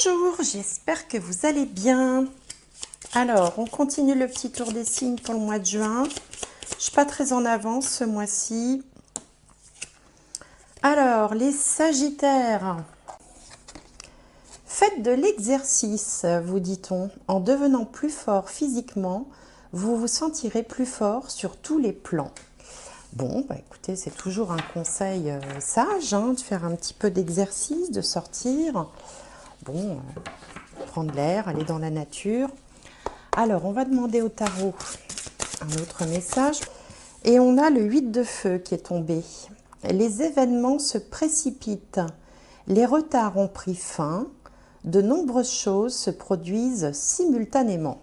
Bonjour, j'espère que vous allez bien. Alors, on continue le petit tour des signes pour le mois de juin. Je ne suis pas très en avance ce mois-ci. Alors, les Sagittaires. Faites de l'exercice, vous dit-on. En devenant plus fort physiquement, vous vous sentirez plus fort sur tous les plans. Bon, bah écoutez, c'est toujours un conseil sage, hein, de faire un petit peu d'exercice, de sortir. Bon, prendre l'air, aller dans la nature. Alors, on va demander au tarot un autre message. Et on a le 8 de feu qui est tombé. Les événements se précipitent. Les retards ont pris fin. De nombreuses choses se produisent simultanément.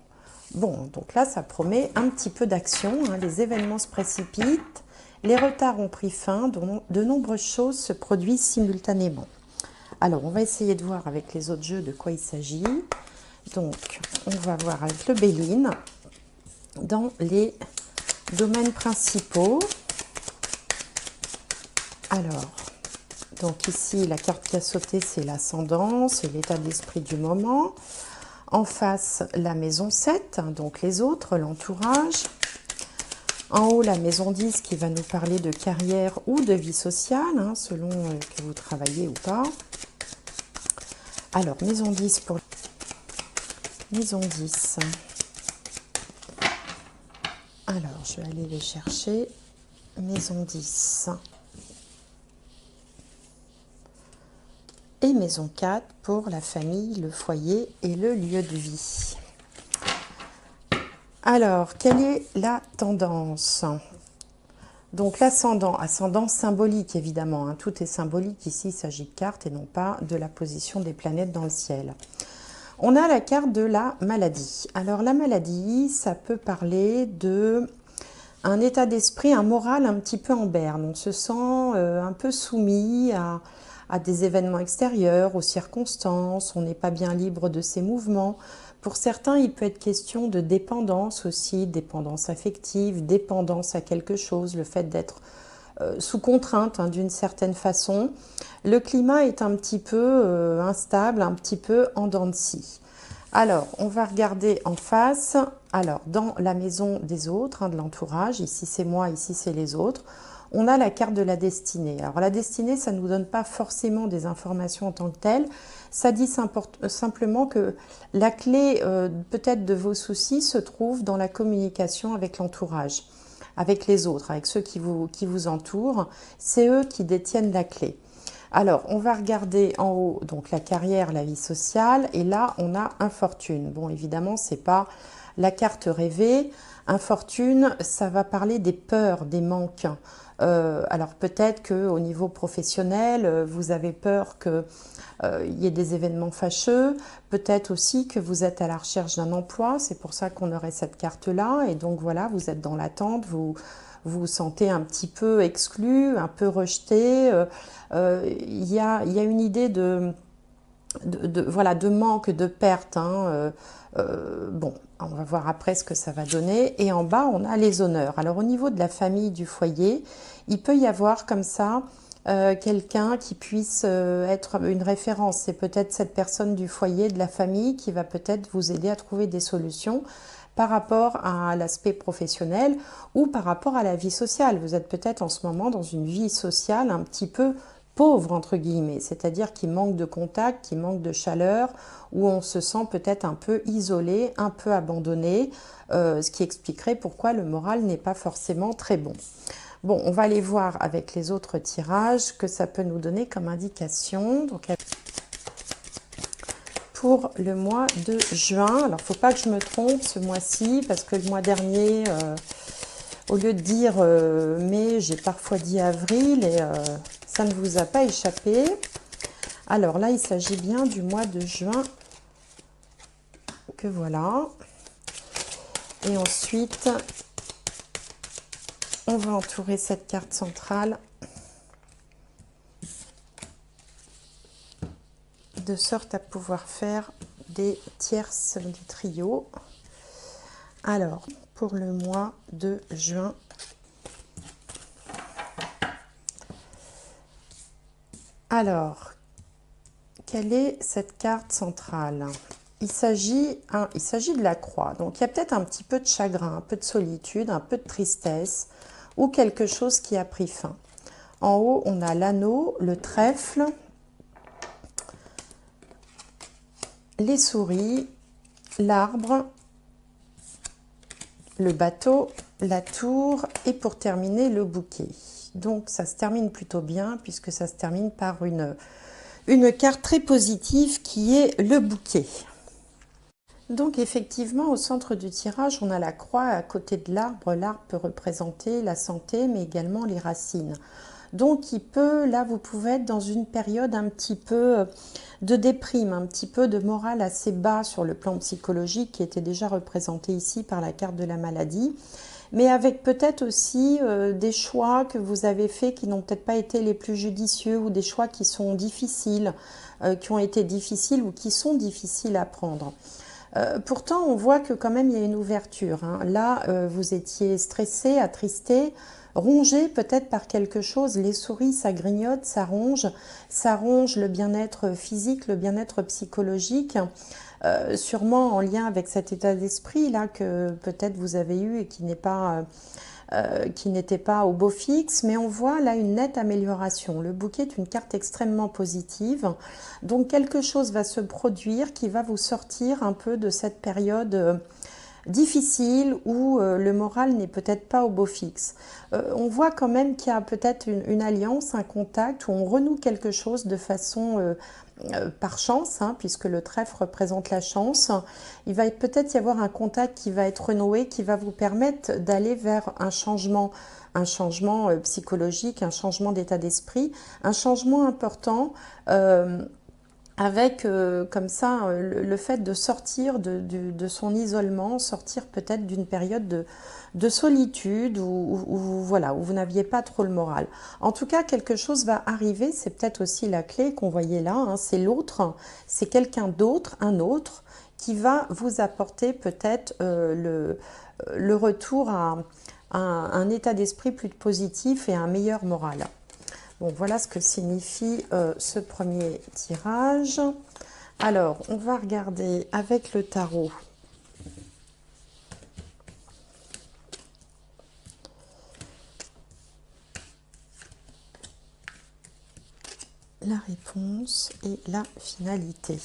Bon, donc là, ça promet un petit peu d'action. Hein. Les événements se précipitent. Les retards ont pris fin. De nombreuses choses se produisent simultanément. Alors, on va essayer de voir avec les autres jeux de quoi il s'agit. Donc, on va voir avec le Béline dans les domaines principaux. Alors, donc ici, la carte qui a sauté, c'est l'ascendant, c'est l'état d'esprit du moment. En face, la maison 7, donc les autres, l'entourage. En haut, la maison 10 qui va nous parler de carrière ou de vie sociale, hein, selon que vous travaillez ou pas. Alors, maison 10 pour maison 10. Alors, je vais aller les chercher. Maison 10. Et maison 4 pour la famille, le foyer et le lieu de vie. Alors, quelle est la tendance? Donc l'ascendant, ascendant symbolique évidemment, hein, tout est symbolique ici, il s'agit de cartes et non pas de la position des planètes dans le ciel. On a la carte de la maladie. Alors la maladie, ça peut parler de un état d'esprit, un moral un petit peu en berne. On se sent un peu soumis à des événements extérieurs, aux circonstances, on n'est pas bien libre de ses mouvements. Pour certains, il peut être question de dépendance aussi, dépendance affective, dépendance à quelque chose, le fait d'être sous contrainte, hein, d'une certaine façon. Le climat est un petit peu instable, un petit peu en dents de scie. Alors, on va regarder en face. Alors, dans la maison des autres, hein, de l'entourage, ici c'est moi, ici c'est les autres, on a la carte de la destinée. Alors, la destinée, ça ne nous donne pas forcément des informations en tant que telles. Ça dit simplement que la clé, peut-être, de vos soucis se trouve dans la communication avec l'entourage, avec les autres, avec ceux qui vous entourent. C'est eux qui détiennent la clé. Alors, on va regarder en haut donc la carrière, la vie sociale, et là, on a infortune. Bon, évidemment, c'est pas la carte rêvée. Infortune, ça va parler des peurs, des manques. Alors, peut-être qu'au niveau professionnel, vous avez peur qu'il y ait des événements fâcheux. Peut-être aussi que vous êtes à la recherche d'un emploi. C'est pour ça qu'on aurait cette carte-là. Et donc, voilà, vous êtes dans l'attente, vous vous sentez un petit peu exclu, un peu rejeté. Il y a une idée voilà, de manque, de perte. Hein. Bon, on va voir après ce que ça va donner. Et en bas, on a les honneurs. Alors, au niveau de la famille, du foyer, il peut y avoir comme ça quelqu'un qui puisse être une référence. C'est peut-être cette personne du foyer, de la famille, qui va peut-être vous aider à trouver des solutions par rapport à l'aspect professionnel ou par rapport à la vie sociale. Vous êtes peut-être en ce moment dans une vie sociale un petit peu pauvre, entre guillemets, c'est-à-dire qui manque de contact, qui manque de chaleur, où on se sent peut-être un peu isolé, un peu abandonné, ce qui expliquerait pourquoi le moral n'est pas forcément très bon. Bon, on va aller voir avec les autres tirages que ça peut nous donner comme indication. Donc, pour le mois de juin, alors il ne faut pas que je me trompe ce mois-ci, parce que le mois dernier, au lieu de dire mai, j'ai parfois dit avril, et ça ne vous a pas échappé. Alors là, il s'agit bien du mois de juin, que voilà. Et ensuite, on va entourer cette carte centrale de sorte à pouvoir faire des tierces, des trios. Alors, pour le mois de juin, alors, quelle est cette carte centrale? Il s'agit de la croix. Donc il y a peut-être un petit peu de chagrin, un peu de solitude, un peu de tristesse ou quelque chose qui a pris fin. En haut, on a l'anneau, le trèfle, les souris, l'arbre, le bateau, la tour et pour terminer le bouquet. Donc ça se termine plutôt bien puisque ça se termine par une carte très positive qui est le bouquet. Donc effectivement, au centre du tirage, on a la croix à côté de l'arbre. L'arbre peut représenter la santé, mais également les racines. Donc là, vous pouvez être dans une période un petit peu de déprime, un petit peu de morale assez bas sur le plan psychologique, qui était déjà représenté ici par la carte de la maladie. Mais avec peut-être aussi des choix que vous avez faits qui n'ont peut-être pas été les plus judicieux, ou des choix qui sont difficiles, qui ont été difficiles ou qui sont difficiles à prendre. Pourtant, on voit que quand même il y a une ouverture. Hein. Là, vous étiez stressé, attristé, rongé peut-être par quelque chose. Les souris, ça grignote, ça ronge le bien-être physique, le bien-être psychologique. Sûrement en lien avec cet état d'esprit là que peut-être vous avez eu et qui n'était pas au beau fixe, mais on voit là une nette amélioration. Le bouquet est une carte extrêmement positive, donc quelque chose va se produire qui va vous sortir un peu de cette période difficile où le moral n'est peut-être pas au beau fixe. On voit quand même qu'il y a peut-être une alliance, un contact où on renoue quelque chose de façon par chance, hein, puisque le trèfle représente la chance. Il va peut-être y avoir un contact qui va être renoué, qui va vous permettre d'aller vers un changement psychologique, un changement d'état d'esprit, un changement important avec comme ça le fait de sortir de son isolement, sortir peut-être d'une période de solitude où voilà, où vous n'aviez pas trop le moral. En tout cas, quelque chose va arriver, c'est peut-être aussi la clé qu'on voyait là, hein, c'est l'autre, c'est quelqu'un d'autre, un autre, qui va vous apporter peut-être le retour à un état d'esprit plus positif et un meilleur moral. Bon, voilà ce que signifie ce premier tirage. Alors, on va regarder avec le tarot. La réponse et la finalité.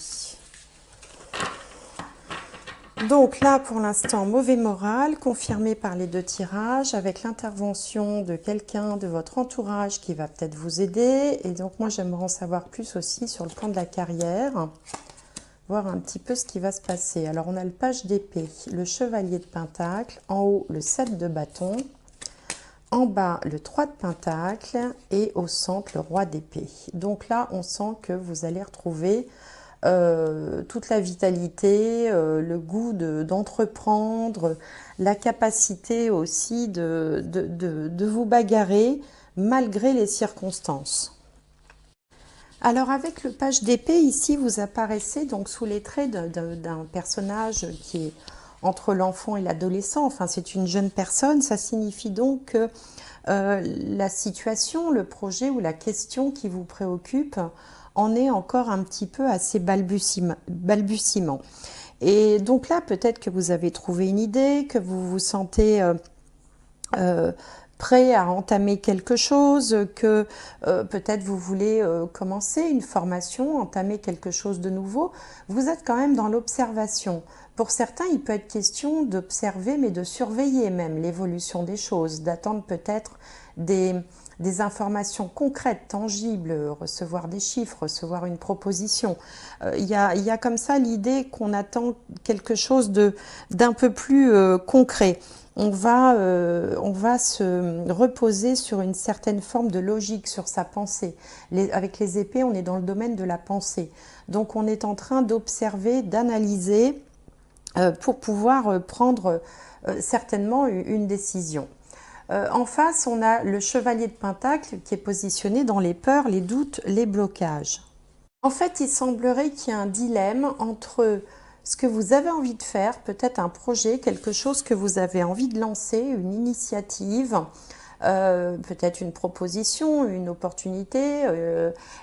Donc là, pour l'instant, mauvais moral, confirmé par les deux tirages, avec l'intervention de quelqu'un de votre entourage qui va peut-être vous aider. Et donc moi, j'aimerais en savoir plus aussi sur le plan de la carrière, voir un petit peu ce qui va se passer. Alors on a le page d'épée, le chevalier de pentacle, en haut le 7 de bâton, en bas le 3 de pentacle et au centre le roi d'épée. Donc là, on sent que vous allez retrouver toute la vitalité, le goût d'entreprendre, la capacité aussi de vous bagarrer malgré les circonstances. Alors avec le page d'épée, ici vous apparaissez donc sous les traits d'un personnage qui est entre l'enfant et l'adolescent, enfin c'est une jeune personne, ça signifie donc que la situation, le projet ou la question qui vous préoccupe en est encore un petit peu à ses balbutiements. Et donc là, peut-être que vous avez trouvé une idée, que vous vous sentez prêt à entamer quelque chose, que peut-être vous voulez commencer une formation, entamer quelque chose de nouveau. Vous êtes quand même dans l'observation. Pour certains, il peut être question d'observer, mais de surveiller même l'évolution des choses, d'attendre peut-être des informations concrètes, tangibles, recevoir des chiffres, recevoir une proposition. Il y a comme ça l'idée qu'on attend quelque chose d'un peu plus concret. On va se reposer sur une certaine forme de logique, sur sa pensée. Avec les épées, on est dans le domaine de la pensée. Donc on est en train d'observer, d'analyser pour pouvoir prendre certainement une décision. En face, on a le chevalier de pentacle qui est positionné dans les peurs, les doutes, les blocages. En fait, il semblerait qu'il y ait un dilemme entre ce que vous avez envie de faire, peut-être un projet, quelque chose que vous avez envie de lancer, une initiative, peut-être une proposition, une opportunité,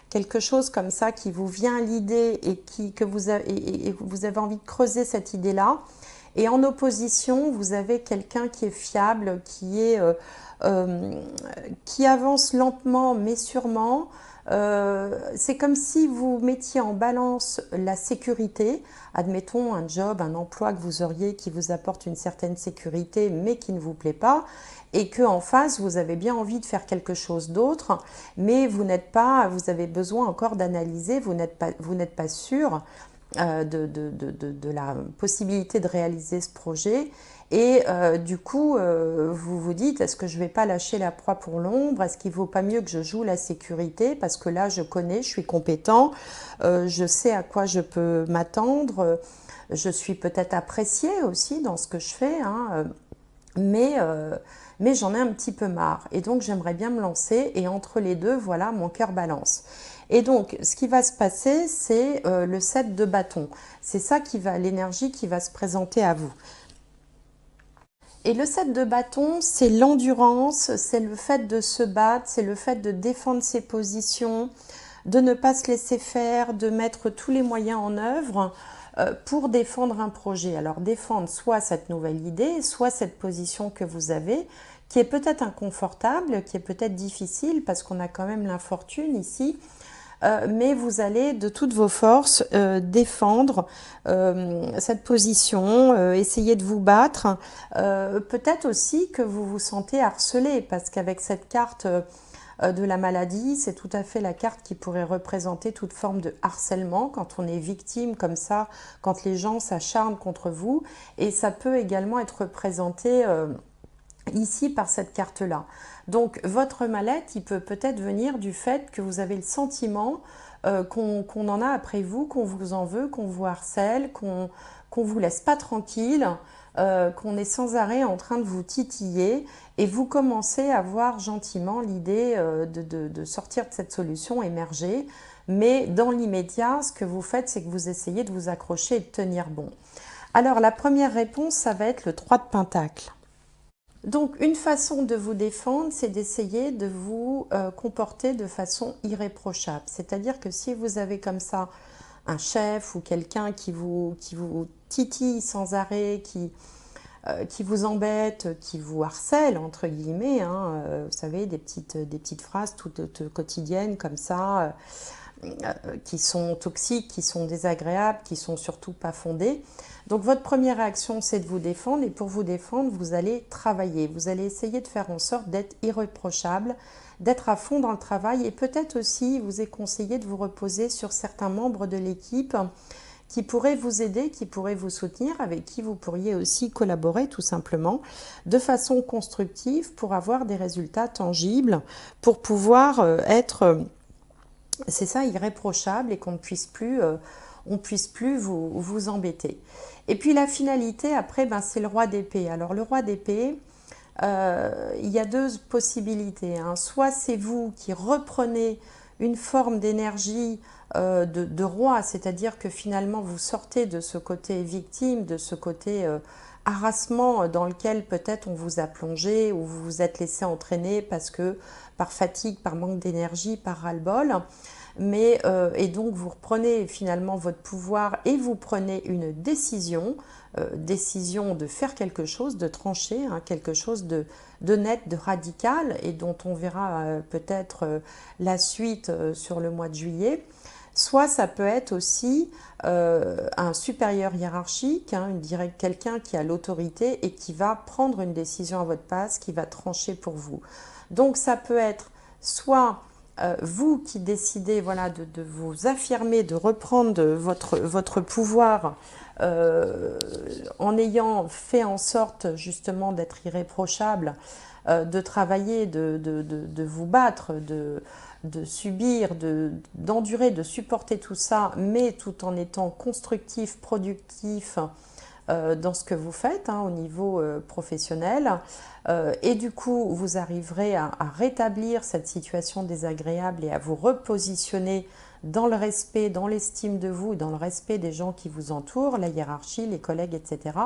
quelque chose comme ça qui vous vient à l'idée et que vous avez envie de creuser cette idée-là. Et en opposition, vous avez quelqu'un qui est fiable, qui avance lentement mais sûrement. C'est comme si vous mettiez en balance la sécurité, admettons un job, un emploi que vous auriez qui vous apporte une certaine sécurité mais qui ne vous plaît pas, et que en face vous avez bien envie de faire quelque chose d'autre, mais vous avez besoin encore d'analyser, vous n'êtes pas sûr de la possibilité de réaliser ce projet. Et du coup, vous vous dites, est-ce que je ne vais pas lâcher la proie pour l'ombre? Est-ce qu'il ne vaut pas mieux que je joue la sécurité? Parce que là, je connais, je suis compétent, je sais à quoi je peux m'attendre, je suis peut-être appréciée aussi dans ce que je fais, hein, mais j'en ai un petit peu marre. Et donc, j'aimerais bien me lancer. Et entre les deux, voilà, mon cœur balance. Et donc, ce qui va se passer, c'est le 7 de bâton. C'est ça l'énergie qui va se présenter à vous. Et le 7 de bâton, c'est l'endurance, c'est le fait de se battre, c'est le fait de défendre ses positions, de ne pas se laisser faire, de mettre tous les moyens en œuvre pour défendre un projet. Alors défendre soit cette nouvelle idée, soit cette position que vous avez, qui est peut-être inconfortable, qui est peut-être difficile parce qu'on a quand même l'infortune ici, mais vous allez de toutes vos forces défendre cette position, essayer de vous battre. Peut-être aussi que vous vous sentez harcelé, parce qu'avec cette carte de la maladie, c'est tout à fait la carte qui pourrait représenter toute forme de harcèlement quand on est victime comme ça, quand les gens s'acharnent contre vous. Et ça peut également être représenté ici par cette carte-là. Donc votre mal-être, il peut peut-être venir du fait que vous avez le sentiment qu'on en a après vous, qu'on vous en veut, qu'on vous harcèle, qu'on vous laisse pas tranquille, qu'on est sans arrêt en train de vous titiller, et vous commencez à voir gentiment l'idée de sortir de cette solution émerger. Mais dans l'immédiat, ce que vous faites, c'est que vous essayez de vous accrocher et de tenir bon. Alors la première réponse, ça va être le 3 de Pentacle. Donc une façon de vous défendre, c'est d'essayer de vous comporter de façon irréprochable. C'est-à-dire que si vous avez comme ça un chef ou quelqu'un qui vous titille sans arrêt, qui vous embête, qui vous harcèle, entre guillemets, hein, vous savez, des petites phrases toutes quotidiennes comme ça, qui sont toxiques, qui sont désagréables, qui sont surtout pas fondées. Donc votre première réaction, c'est de vous défendre, et pour vous défendre, vous allez travailler. Vous allez essayer de faire en sorte d'être irréprochable, d'être à fond dans le travail, et peut-être aussi, il vous est conseillé de vous reposer sur certains membres de l'équipe qui pourraient vous aider, qui pourraient vous soutenir, avec qui vous pourriez aussi collaborer tout simplement de façon constructive pour avoir des résultats tangibles, pour pouvoir être... c'est ça, irréprochable, et qu'on ne puisse plus, vous embêter. Et puis la finalité, après, ben, c'est le roi d'épée. Alors le roi d'épée, il y a deux possibilités, hein. Soit c'est vous qui reprenez une forme d'énergie de roi, c'est-à-dire que finalement vous sortez de ce côté victime, de ce côté harassement dans lequel peut-être on vous a plongé, ou vous vous êtes laissé entraîner parce que par fatigue, par manque d'énergie, par ras-le-bol. Et donc vous reprenez finalement votre pouvoir et vous prenez une décision, décision de faire quelque chose, de trancher, hein, quelque chose de net, de radical, et dont on verra peut-être la suite sur le mois de juillet. Soit ça peut être aussi un supérieur hiérarchique, hein, quelqu'un qui a l'autorité et qui va prendre une décision à votre place, qui va trancher pour vous. Donc ça peut être soit vous qui décidez, voilà, de vous affirmer, de reprendre votre pouvoir en ayant fait en sorte justement d'être irréprochable, de travailler, de vous battre, de subir, d'endurer, de supporter tout ça, mais tout en étant constructif, productif, dans ce que vous faites au niveau professionnel. Et du coup, vous arriverez à rétablir cette situation désagréable et à vous repositionner dans le respect, dans l'estime de vous, dans le respect des gens qui vous entourent, la hiérarchie, les collègues, etc.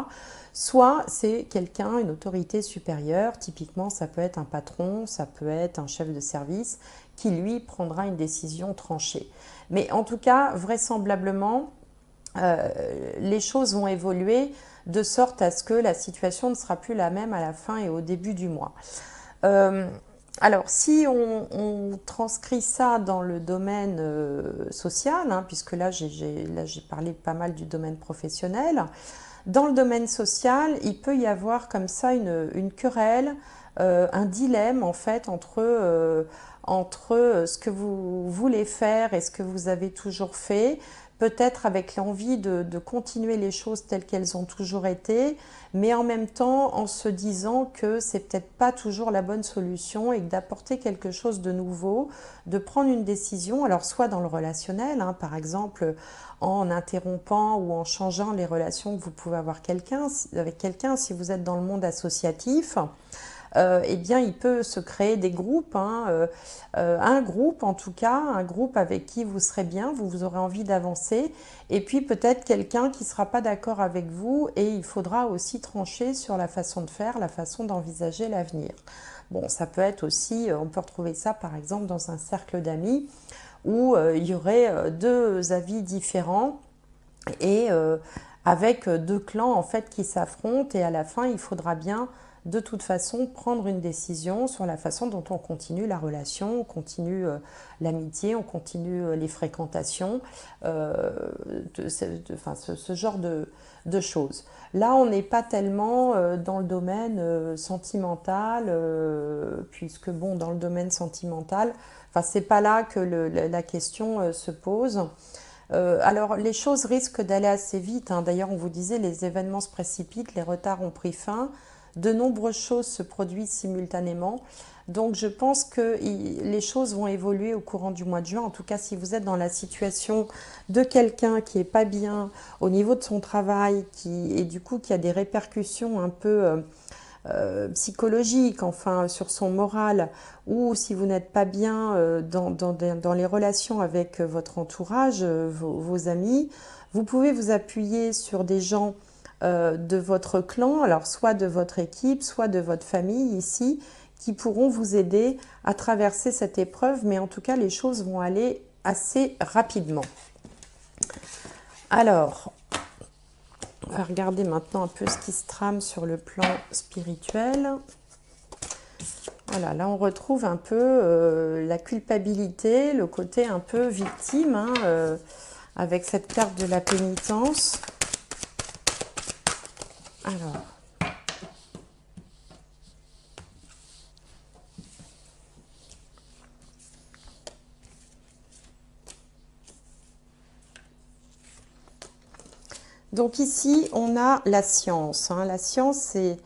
Soit c'est quelqu'un, une autorité supérieure, typiquement ça peut être un patron, ça peut être un chef de service, qui lui prendra une décision tranchée. Mais en tout cas, vraisemblablement, les choses vont évoluer de sorte à ce que la situation ne sera plus la même à la fin et au début du mois. Alors, si on transcrit ça dans le domaine social, puisque là j'ai parlé pas mal du domaine professionnel, dans le domaine social, il peut y avoir comme ça une querelle, un dilemme en fait entre ce que vous voulez faire et ce que vous avez toujours fait, peut-être avec l'envie de continuer les choses telles qu'elles ont toujours été, mais en même temps en se disant que c'est peut-être pas toujours la bonne solution et d'apporter quelque chose de nouveau, de prendre une décision, alors soit dans le relationnel, par exemple en interrompant ou en changeant les relations que vous pouvez avoir avec quelqu'un, si vous êtes dans le monde associatif, eh bien, il peut se créer des groupes, un groupe en tout cas, un groupe avec qui vous serez bien, vous aurez envie d'avancer, et puis peut-être quelqu'un qui ne sera pas d'accord avec vous, et il faudra aussi trancher sur la façon de faire, la façon d'envisager l'avenir. Bon, ça peut être aussi, on peut retrouver ça par exemple dans un cercle d'amis, où il y aurait deux avis différents, et avec deux clans en fait qui s'affrontent, et à la fin il faudra bien de toute façon prendre une décision sur la façon dont on continue la relation, on continue l'amitié, on continue les fréquentations, ce genre de choses. Là, on n'est pas tellement dans le domaine sentimental, puisque bon, dans le domaine sentimental, c'est pas là que la question se pose. Alors, les choses risquent d'aller assez vite. D'ailleurs, on vous disait, les événements se précipitent, les retards ont pris fin. De nombreuses choses se produisent simultanément. Donc, je pense que les choses vont évoluer au courant du mois de juin. En tout cas, si vous êtes dans la situation de quelqu'un qui n'est pas bien au niveau de son travail, et du coup qui a des répercussions un peu psychologiques, enfin sur son moral, ou si vous n'êtes pas bien dans les relations avec votre entourage, vos amis, vous pouvez vous appuyer sur des gens de votre clan, alors soit de votre équipe, soit de votre famille ici, qui pourront vous aider à traverser cette épreuve, mais en tout cas les choses vont aller assez rapidement. Alors, on va regarder maintenant un peu ce qui se trame sur le plan spirituel. Voilà, là on retrouve un peu la culpabilité, le côté un peu victime, avec cette carte de la pénitence. Alors, donc ici, on a la science. La science, c'est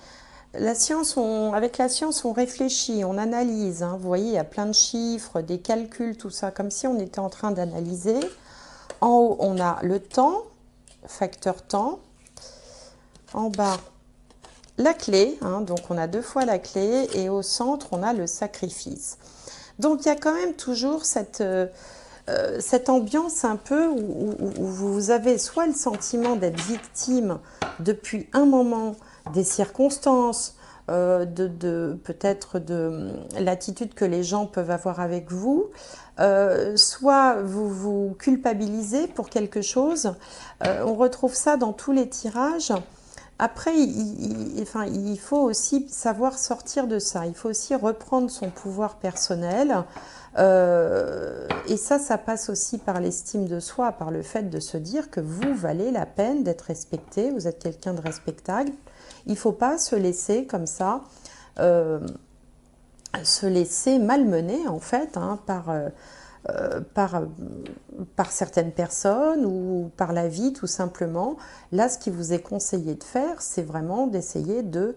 avec la science, on réfléchit, on analyse. Vous voyez, il y a plein de chiffres, des calculs, tout ça, comme si on était en train d'analyser. En haut, on a le temps, facteur temps. En bas, la clé, donc on a deux fois la clé, et au centre, on a le sacrifice. Donc, il y a quand même toujours cette ambiance un peu où vous avez soit le sentiment d'être victime depuis un moment des circonstances, peut-être de l'attitude que les gens peuvent avoir avec vous, soit vous vous culpabilisez pour quelque chose. On retrouve ça dans tous les tirages. Après, il faut aussi savoir sortir de ça. Il faut aussi reprendre son pouvoir personnel. Et ça passe aussi par l'estime de soi, par le fait de se dire que vous valez la peine d'être respecté, vous êtes quelqu'un de respectable. Il ne faut pas se laisser comme ça, se laisser malmener en fait par certaines personnes ou par la vie tout simplement. Là, ce qui vous est conseillé de faire, c'est vraiment d'essayer de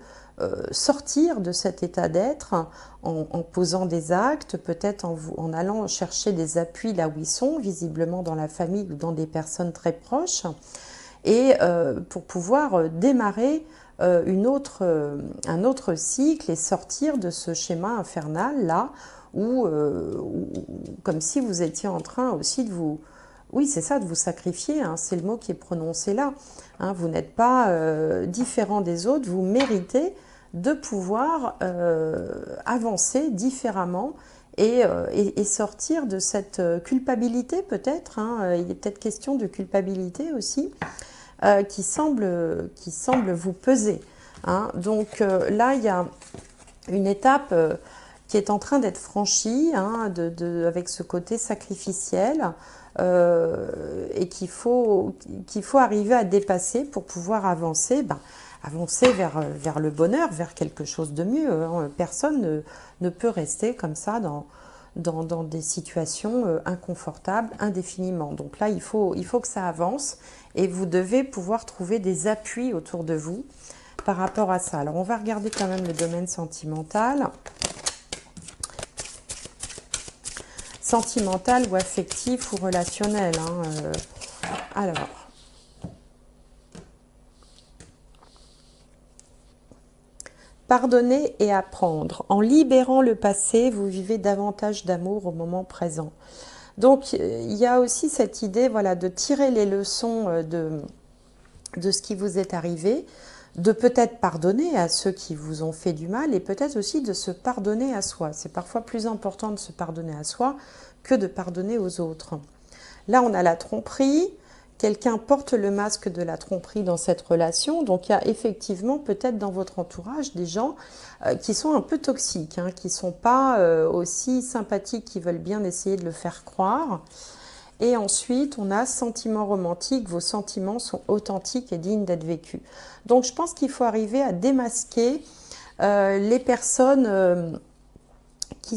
sortir de cet état d'être en posant des actes, peut-être en allant chercher des appuis là où ils sont, visiblement dans la famille ou dans des personnes très proches. et pour pouvoir démarrer un autre cycle et sortir de ce schéma infernal là, où, comme si vous étiez en train aussi de vous... Oui, c'est ça, de vous sacrifier, hein, c'est le mot qui est prononcé là. Hein, vous n'êtes pas différent des autres, vous méritez de pouvoir avancer différemment et sortir de cette culpabilité peut-être. Hein, il est peut-être question de culpabilité aussi qui semble vous peser. Hein. Donc là, il y a une étape qui est en train d'être franchie, hein, avec ce côté sacrificiel, et qu'il faut arriver à dépasser pour pouvoir avancer, avancer vers le bonheur, vers quelque chose de mieux. Hein. Personne ne peut rester comme ça dans des situations inconfortables indéfiniment. Donc là, il faut que ça avance et vous devez pouvoir trouver des appuis autour de vous par rapport à ça. Alors, on va regarder quand même le domaine sentimental. Sentimental ou affectif ou relationnel. Hein, alors, pardonner et apprendre. En libérant le passé, vous vivez davantage d'amour au moment présent. Donc, il y a aussi cette idée, voilà, de tirer les leçons de ce qui vous est arrivé, de peut-être pardonner à ceux qui vous ont fait du mal et peut-être aussi de se pardonner à soi. C'est parfois plus important de se pardonner à soi que de pardonner aux autres. Là, on a la tromperie. Quelqu'un porte le masque de la tromperie dans cette relation. Donc, il y a effectivement peut-être dans votre entourage des gens qui sont un peu toxiques, hein, qui ne sont pas aussi sympathiques, qui veulent bien essayer de le faire croire. Et ensuite, on a sentiments romantiques. Vos sentiments sont authentiques et dignes d'être vécus. Donc, je pense qu'il faut arriver à démasquer les personnes qui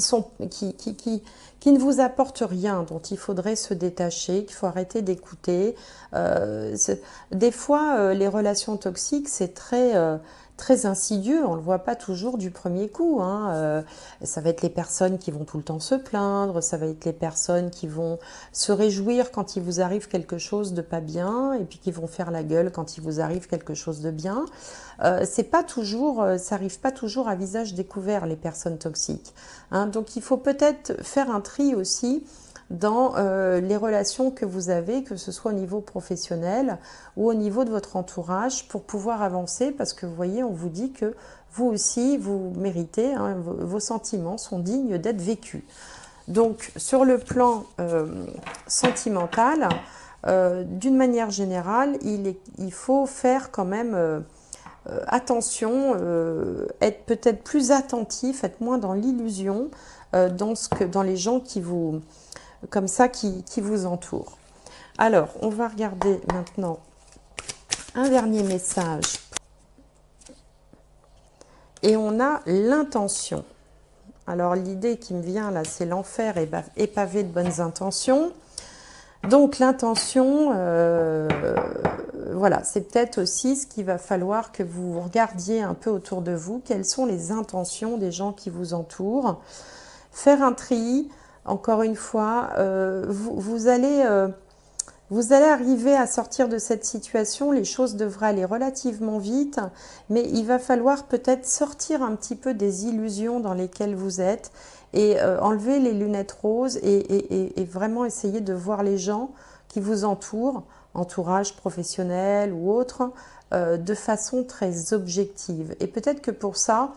ne vous apportent rien, dont il faudrait se détacher, qu'il faut arrêter d'écouter. Des fois, les relations toxiques, c'est très insidieux, on ne le voit pas toujours du premier coup. Hein. Ça va être les personnes qui vont tout le temps se plaindre, ça va être les personnes qui vont se réjouir quand il vous arrive quelque chose de pas bien, et puis qui vont faire la gueule quand il vous arrive quelque chose de bien. C'est pas toujours, ça arrive pas toujours à visage découvert, les personnes toxiques. Hein. Donc il faut peut-être faire un tri aussi dans les relations que vous avez, que ce soit au niveau professionnel ou au niveau de votre entourage, pour pouvoir avancer, parce que vous voyez, on vous dit que vous aussi, vous méritez, hein, vos sentiments sont dignes d'être vécus. Donc, sur le plan sentimental, d'une manière générale, il faut faire quand même attention, être peut-être plus attentif, être moins dans l'illusion, dans les gens qui vous entourent. Alors, on va regarder maintenant un dernier message. Et on a l'intention. Alors, l'idée qui me vient là, c'est l'enfer est pavé de bonnes intentions. Donc, l'intention, voilà, c'est peut-être aussi ce qu'il va falloir que vous regardiez un peu autour de vous. Quelles sont les intentions des gens qui vous entourent? Faire un tri. Encore une fois, vous allez arriver à sortir de cette situation. Les choses devraient aller relativement vite, mais il va falloir peut-être sortir un petit peu des illusions dans lesquelles vous êtes et enlever les lunettes roses et vraiment essayer de voir les gens qui vous entourent, entourage professionnel ou autre, de façon très objective. Et peut-être que pour ça,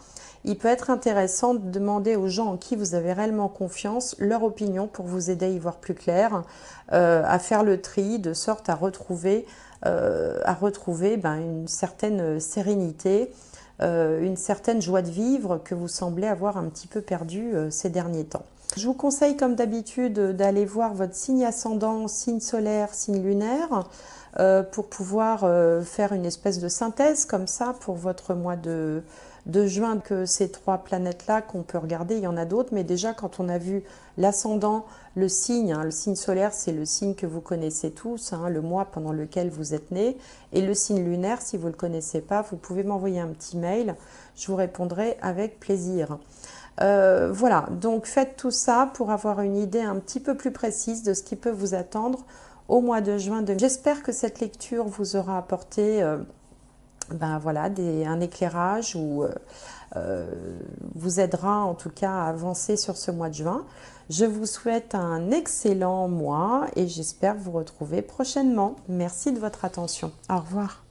il peut être intéressant de demander aux gens en qui vous avez réellement confiance leur opinion pour vous aider à y voir plus clair, à faire le tri de sorte à retrouver une certaine sérénité, une certaine joie de vivre que vous semblez avoir un petit peu perdue ces derniers temps. Je vous conseille comme d'habitude d'aller voir votre signe ascendant, signe solaire, signe lunaire, pour pouvoir faire une espèce de synthèse comme ça pour votre mois de juin, que ces trois planètes-là qu'on peut regarder, il y en a d'autres, mais déjà quand on a vu l'ascendant, le signe solaire, c'est le signe que vous connaissez tous, hein, le mois pendant lequel vous êtes né, et le signe lunaire, si vous ne le connaissez pas, vous pouvez m'envoyer un petit mail, je vous répondrai avec plaisir. Voilà, donc faites tout ça pour avoir une idée un petit peu plus précise de ce qui peut vous attendre au mois de juin. J'espère que cette lecture vous aura apporté voilà, un éclairage ou vous aidera en tout cas à avancer sur ce mois de juin. Je vous souhaite un excellent mois et j'espère vous retrouver prochainement. Merci de votre attention. Au revoir.